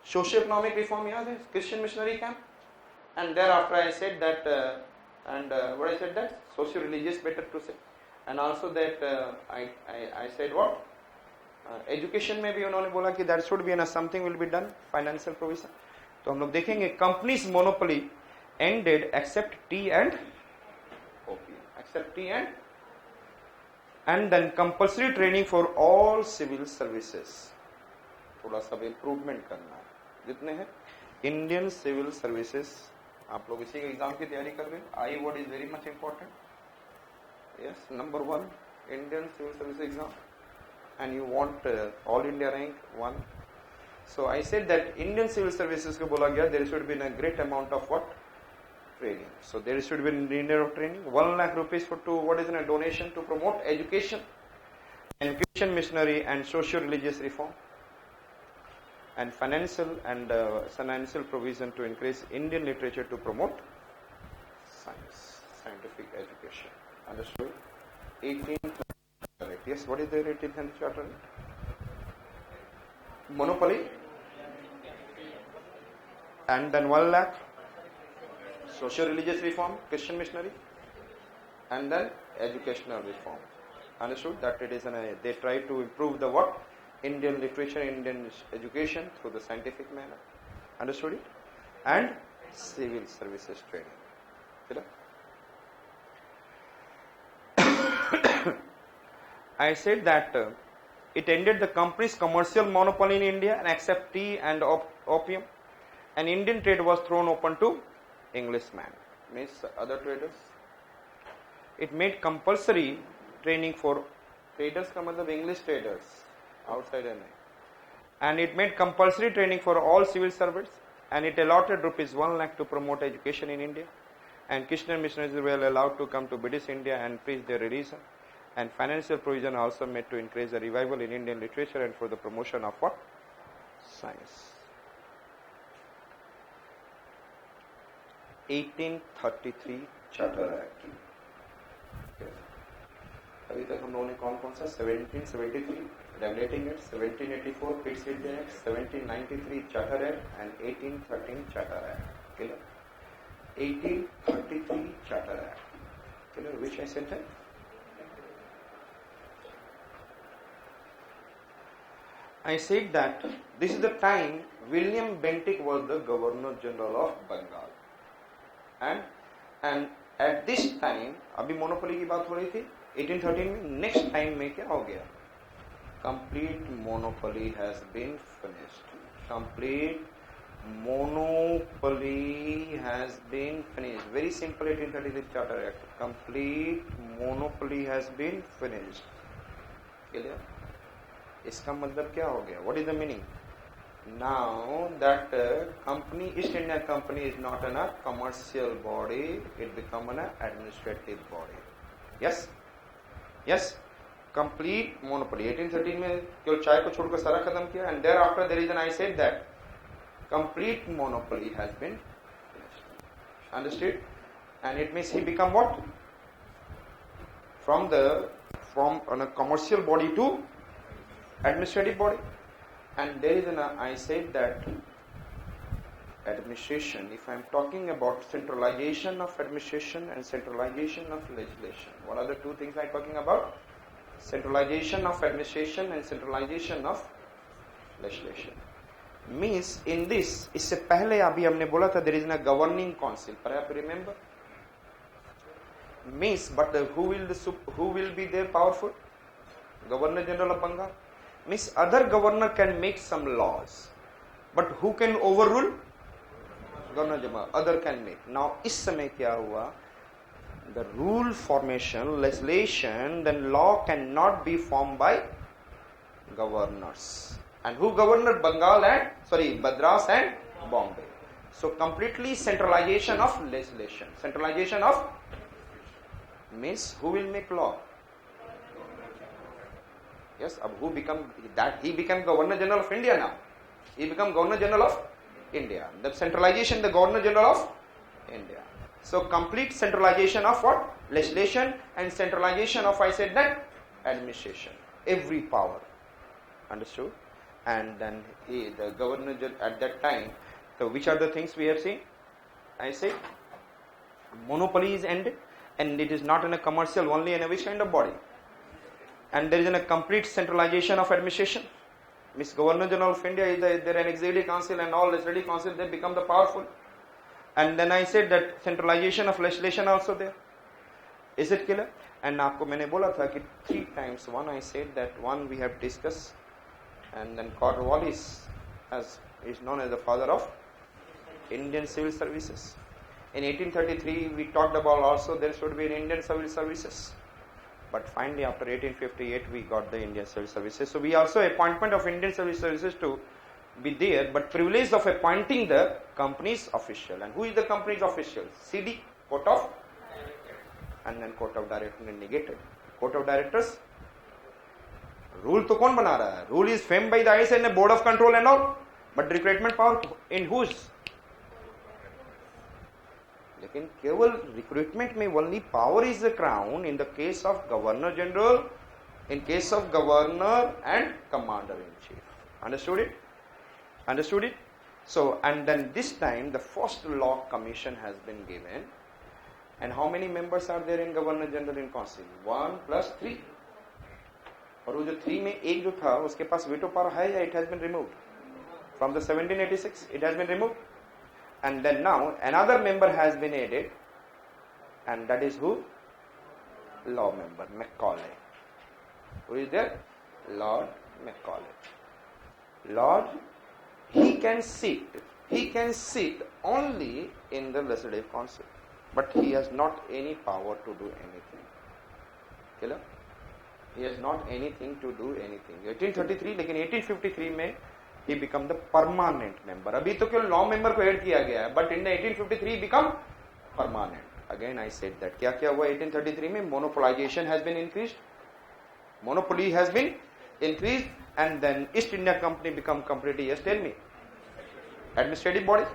Socio-economic reform, yeah, Christian missionary camp. And thereafter I said that, what I said that, socio-religious better to say. And also that I said what? Education में भी उन्होंने बोला कि that should be enough, something will be done, financial provision. तो हम लोग देखेंगे companies monopoly ended except tea and opium, except tea and then compulsory training for all civil services. थोड़ा सा improvement करना है. जितने हैं Indian civil services, आप लोग इसी एग्जाम की तैयारी कर रहे हैं. I what is very much important. Yes, number 1 Indian civil service exam, and you want all India rank 1. So I said that Indian civil services को बोला गया there should be a great amount of what? Training. So there should be a linear of training. 1 lakh rupees for what is a donation to promote education and Christian missionary and socio-religious reform, and financial provision to increase Indian literature to promote scientific education. Understood? 18th. Yes, what is the 18th charter? Monopoly, and then 1 lakh socio-religious reform, Christian missionary, and then educational reform. Understood? That it is they try to improve the what? Indian literature, Indian education through the scientific manner. Understood it? And civil services training. I said that it ended the company's commercial monopoly in India and except tea and opium, and Indian trade was thrown open to Englishmen, means other traders. It made compulsory training for traders का मतलब English traders, outsider नहीं. And it made compulsory training for all civil servants, and it allotted rupees 1 lakh to promote education in India, and Christian missionaries were allowed to come to British India and preach their religion, and financial provision also made to increase the revival in Indian literature and for the promotion of what? Science. 1833 Charter Act. अभी तक हम लोगों ने कौन सा 1773 Regulating Act, 1784 Pitt India Act, 1793 Charter Act and 1813 Charter Act. Clear? 1833 Charter Act. Clear? Which I said that? I said that this is the time William Bentinck was the Governor General of Bengal, and at this time अभी monopoly की बात हो रही थी 1813 में. Next time में क्या हो गया? Complete monopoly has been finished. Complete monopoly has been finished. Very simple 1833 charter act. Complete monopoly has been finished. Clear? इसका मतलब क्या हो गया? What is the meaning? Now that company, East India Company is not a commercial body, it become an administrative body. Yes? Yes? Complete monopoly. 1813 में केवल चाय को छोड़कर सारा खत्म किया, and thereafter there is an I said that complete monopoly has been finished. Understood? And it means he become what? From a commercial body to administrative body. And there is I said that administration, if I am talking about centralization of administration and centralization of legislation, what are the two things I am talking about? Centralization of administration and centralization of legislation. Means in this, इससे पहले अभी हमने बोला था there is a governing council, perhaps you remember? Means, but who will be there powerful? Governor General of Bengal. Means other governor can make some laws, but who can overrule? Governor General. Other can make. Now इस समय क्या हुआ? The rule formation, legislation, then law cannot be formed by governors. And who governed Bengal and Madras and Bombay? So completely centralization of legislation. Centralization of means who will make law? Yes, who become that? He became Governor General of India now. He become Governor General of India. The centralization, the Governor General of India. So complete centralization of what? Legislation and centralization of, I said that, administration. Every power. Understood? and then the governor at that time. So which are the things we have seen? I say monopoly is ended, and it is not in a commercial only in a which kind of body, and there is a complete centralization of administration. Miss Governor General of India is there an executive council and all legislative council, they become the powerful. And then I said that centralization of legislation also there. Is it clear? And आपको मैंने बोला था कि 3 times, one I said that one we have discussed, and then Cornwallis is known as the father of Indian civil services. In 1833 we talked about also there should be an Indian civil services, but finally after 1858 we got the Indian civil services. So we also appointment of Indian civil services to be there, but privilege of appointing the company's official. And who is the company's official? CD, court of, and then court of directors negated. Court of directors, rule तो कौन बना रहा है? Rule is framed by the IS and the board of control and all, but recruitment power in whose? लेकिन केवल recruitment में only power is the crown in the case of governor general, in case of governor and commander in chief. Understood it? Understood it? So, and then this time the first law commission has been given, and how many members are there in governor general in council? 1 plus 3. और वो जो 3 में एक जो था उसके पास veto power है या it has been removed from the 1786? It has been removed. And then now another member has been added, and that is who? Law member Macaulay. Who is there? Lord Macaulay. Lord, he can sit only in the legislative council, but he has not any power to do anything. Clear? He has not anything to do anything. 1833, लेकिन 1853 में he become the permanent member. अभी तो केवल law member को add किया गया है, but in the 1853 he become permanent. Again I said that क्या क्या हुआ 1833 में? Monopolization has been increased. Monopoly has been increased, and then East India Company become completely, yes, tell me, administrative body.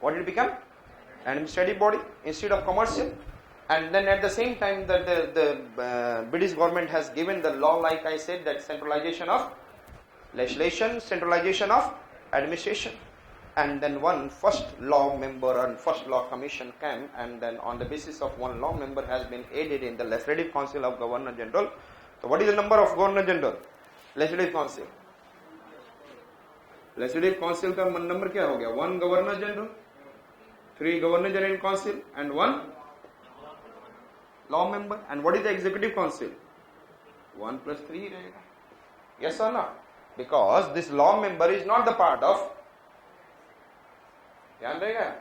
What did it become? Administrative body instead of commercial. And then at the same time that the British government has given the law, like I said, that centralization of legislation, centralization of administration. And then one first law member and first law commission came, and then on the basis of one law member has been added in the legislative council of governor general. So what is the number of governor general? Legislative council. Legislative council का number क्या हो गया? 1 governor general, 3 governor general in council, and 1 law member. And what is the executive council? 1 plus 3 रहेगा. Yes or not? Because this law member is not the part of. ध्यान रहेगा.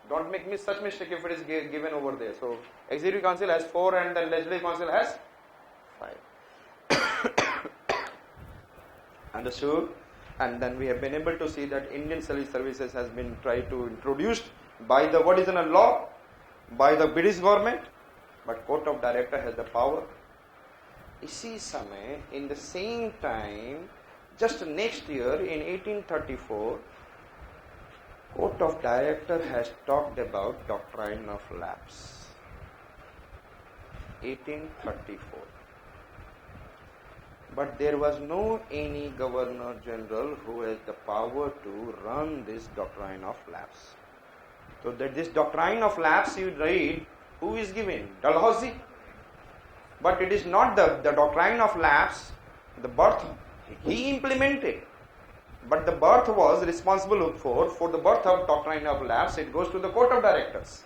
Don't make me such mistake if it is given over there. So executive council has 4 and the legislative council has 5. Understood? And then we have been able to see that Indian civil services has been tried to introduced by the what is in a law by the British government, but court of director has the power. इसी समय in the same time, just next year in 1834, court of director has talked about doctrine of lapse. 1834. But there was no any governor general who has the power to run this doctrine of lapse. So that this doctrine of lapse you read, who is given? Dalhousie. But it is not the doctrine of lapse, the birth, he implemented. But the birth was responsible for the birth of doctrine of lapse, it goes to the court of directors.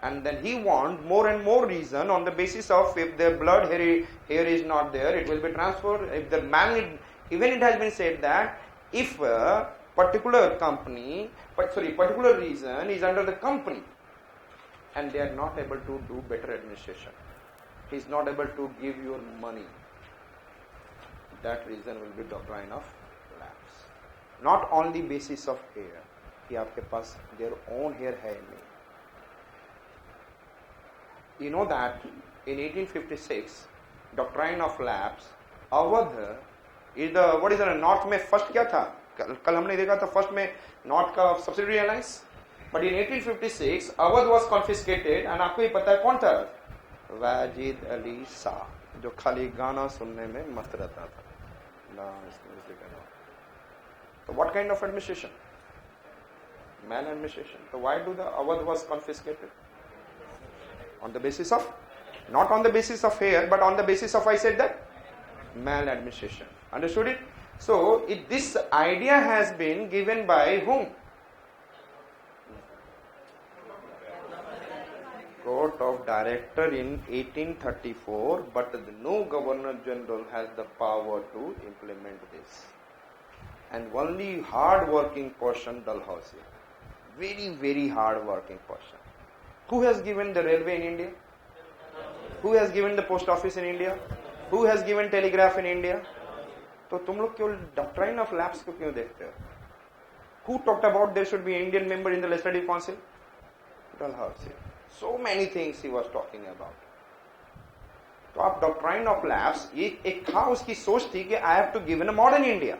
And then he wants more and more reason on the basis of if the blood here is not there, it will be transferred. If the man, even it has been said that if a particular company, particular reason is under the company and they are not able to do better administration, he is not able to give you money, that reason will be doctrine of lapse. Not only basis of hair, कि आपके पास their own hair है नहीं. You know that in 1856, doctrine of lapse, Awadh is the what is the north में first क्या था? कल हमने देखा था first में north का subsidiary alliance. But in 1856, Awadh was confiscated, and आपको ये पता है कौन था? वाजिद अली शाह, जो खाली गाना सुनने में मस्त रहता था. So what kind of administration? Maladministration. So why do the Awadh was confiscated? On the basis of, not on the basis of hair, but on the basis of, I said that, maladministration. Understood it? So this idea has been given by whom? Court of Director in 1834, but no Governor General has the power to implement this. And only hard working person, Dalhousie. Very, very hard working person. Who has given the railway in India? Who has given the post office in India? Who has given telegraph in India? तो तुम लोग केवल doctrine of lapse को क्यों देखते हो? Who talked about there should be an Indian member in the Legislative Council? Dalhousie. So many things he was talking about. तो आप doctrine of lapse, ये एक था उसकी सोच थी कि I have to give in a modern India.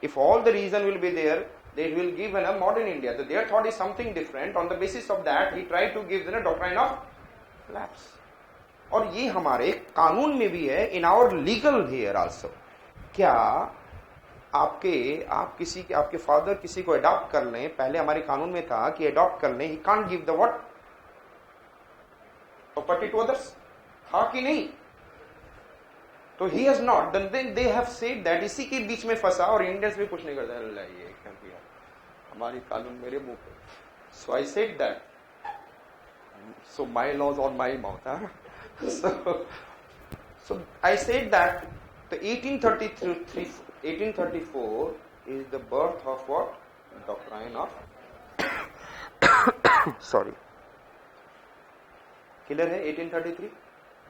If all the reason will be there, they will give in a modern India. So their thought is something different. On the basis of that, he tried to give in a doctrine of lapse. और ये हमारे कानून में भी है, in our legal here also. क्या आपके father किसी को अडॉप्ट कर लें, पहले हमारे कानून में था कि अडॉप्ट कर लें, he can't give the what? Property to others. था कि नहीं? तो he has not. Then they have said that इसी के बीच में फंसा और इंडियंस भी कुछ नहीं करता है, ये क्या किया? हमारी कानून मेरे मुंह पे. So I said that. So my laws on my mouth. Huh? So I said that the 1834 is the birth of what? Doctrine of sorry. Clear है 1833?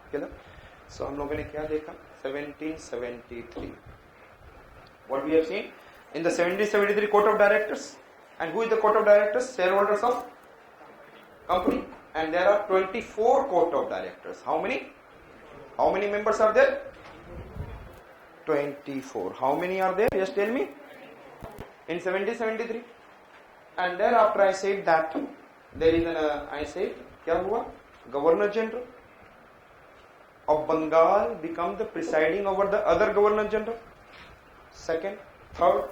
Clear? So हम लोगों ने क्या देखा? 1773. What we have seen? In the 1773 Court of Directors. And who is the Court of Directors? Shareholders of company. And there are 24 Court of Directors. How many? How many members are there? 24. How many are there? Just tell me. In 1773. And thereafter I said that there is I said, क्या हुआ? Governor General of Bengal become the presiding over the other Governor General. Second. Third.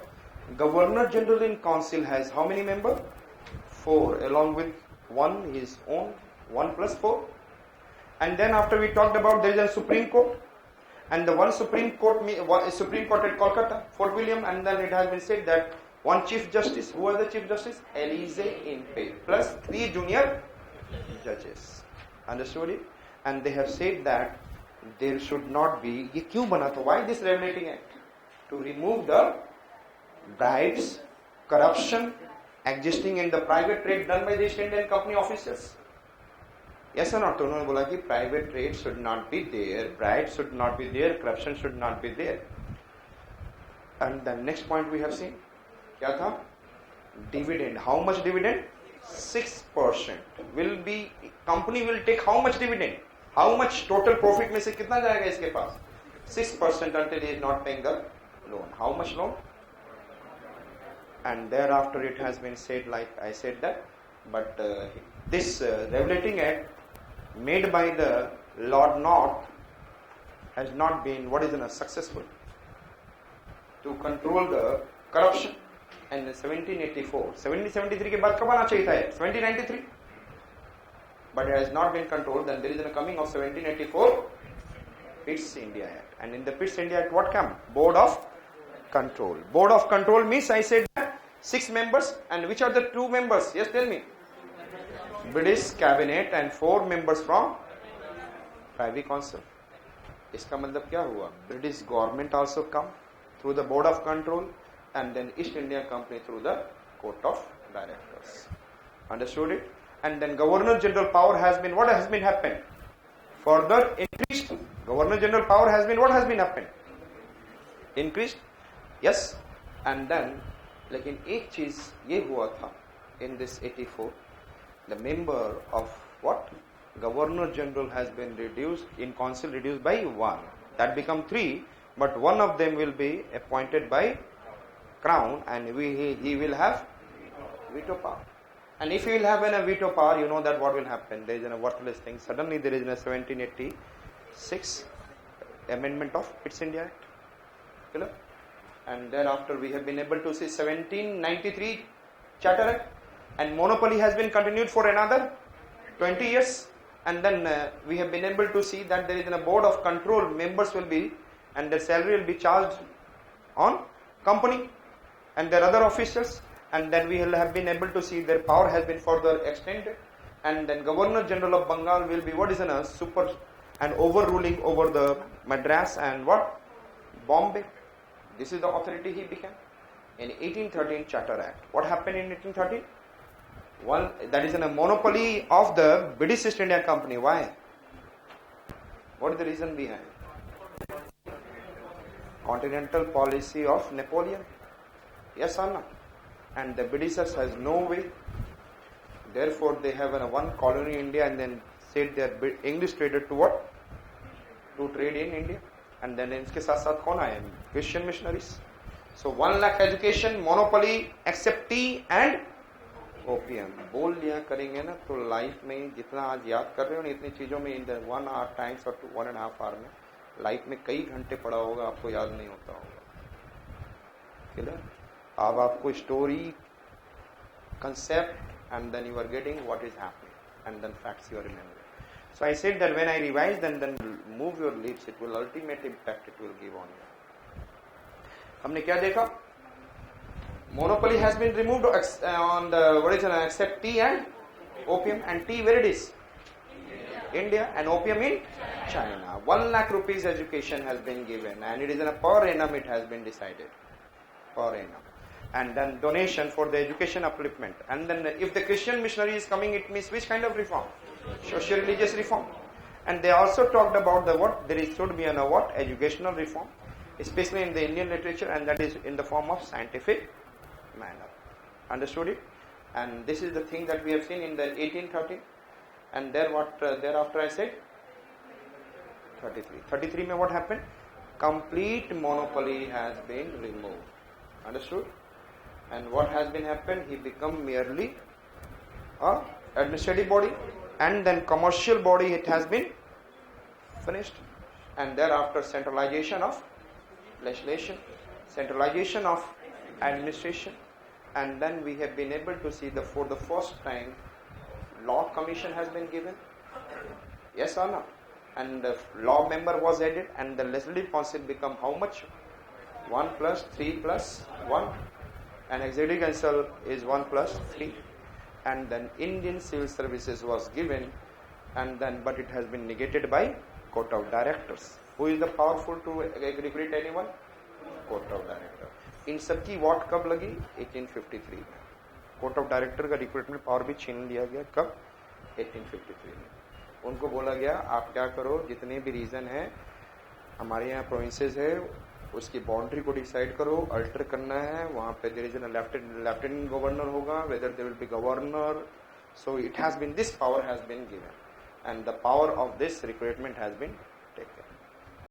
Governor General in Council has how many members? 4, along with one his own, 1 plus 4. And then after we talked about there is a Supreme Court, and the one Supreme Court at Kolkata, Fort William, and then it has been said that one Chief Justice. Who was the Chief Justice? Elise Impey, plus 3 junior judges. Understood it? And they have said that there should not be. ये क्यों बना था? Why this regulating act? To remove the bribes, corruption existing in the private trade done by the East Indian Company officers. Yes or not? तो उन्होंने बोला कि private trade should not be there, bribes should not be there, corruption should not be there. And the next point we have seen, क्या था? Dividend. How much dividend? 6%. Will be, company will take how much dividend? How much total profit में से कितना जाएगा इसके पास? 6% until he is not paying the loan. How much loan? And thereafter it has been said, like I said that, but this regulating act made by the Lord North has not been successful to control the corruption. And 1773 के बाद कब आना चाहिए था? 1793. But it has not been controlled. Then there is a coming of 1784 Pitt's India Act. And in the Pitt's India Act, what come? Board of Control. Board of Control means, I said, 6 members. And which are the 2 members? Yes, tell me. British Cabinet and 4 members from Privy Council. इसका मतलब क्या हुआ? British government also come through the Board of Control, and then East India Company through the Court of Directors. Understood it? And then Governor General power has been, what has been happened? Further increased. Governor General power has been, what has been happened? Increased. Yes. And then, लेकिन एक चीज ये हुआ था in this 84, the member of what? Governor General has been reduced in council, reduced by 1. That become 3, but one of them will be appointed by Crown, and he will have veto power. And if he will have a veto power, you know that what will happen. There is a worthless thing. Suddenly there is a 1786 amendment of Pitt's India Act. Clear? And thereafter we have been able to see 1793 Charter Act, and monopoly has been continued for another 20 years. And then we have been able to see that there is a board of control, members will be, and their salary will be charged on company and their other officials. And then we will have been able to see their power has been further extended. And then Governor General of Bengal will be what is a super and overruling over the Madras and what? Bombay. This is the authority he became. In 1813 Charter Act. What happened in 1813? One, that is a monopoly of the British East India Company. Why? What is the reason behind? Continental policy of Napoleon. Yes or no? And the Britishers has no way. Therefore, they have one colony in India and then said their English trader to what? To trade in India. And then इनके साथ साथ कौन आए? Christian missionaries. So 1 lakh education, monopoly, except tea and opium. बोल लिया करेंगे ना तो लाइफ में जितना आज याद कर रहे हो ना इतनी चीजों में इन 1 hour times और 1.5 hour में लाइफ में कई घंटे पड़ा होगा, आपको याद नहीं होता होगा. क्लियर? अब आपको story, concept, and then you are getting what is happening, and then facts you are remembering. So I said that when I revise, then move your lips, it will ultimate impact it will give on you. हमने क्या देखा? Monopoly has been removed on the what is it, except tea and opium. And tea where it is? India. And opium in China. 1 lakh rupees education has been given, and it is in a per annum it has been decided. Per annum. And then donation for the education upliftment. And then if the Christian missionary is coming, it means which kind of reform? Social religious reform. And they also talked about the what? There should be a what? Educational reform, especially in the Indian literature, and that is in the form of scientific manner. Understood it? And this is the thing that we have seen in the 1830. And there what thereafter I said 33. 33 mein what happened? Complete monopoly has been removed. Understood? And what has been happened? He become merely a administrative body, and then commercial body it has been finished. And thereafter centralization of legislation, centralization of administration, and then we have been able to see for the first time law commission has been given. Yes or no? And the law member was added, and the legislative council become how much? 1 plus 3 plus 1, and executive council is 1 plus 3, and then Indian civil services was given, and then but it has been negated by court of directors. Who is the powerful to recruit anyone? Court of director. इन सब की vote कब लगी? 1853 में. Court of director का recruitment power भी छीन लिया गया. कब? 1853 में. उनको बोला गया आप क्या करो, जितने भी रीजन है हमारे यहाँ प्रोविंसेस है उसकी बाउंड्री को डिसाइड करो, अल्टर करना है, वहाँ पे देयर इज लेफ्टिनेंट गवर्नर होगा, whether there will be governor. So it has been, this power has been given, and the power of this recruitment has been taken.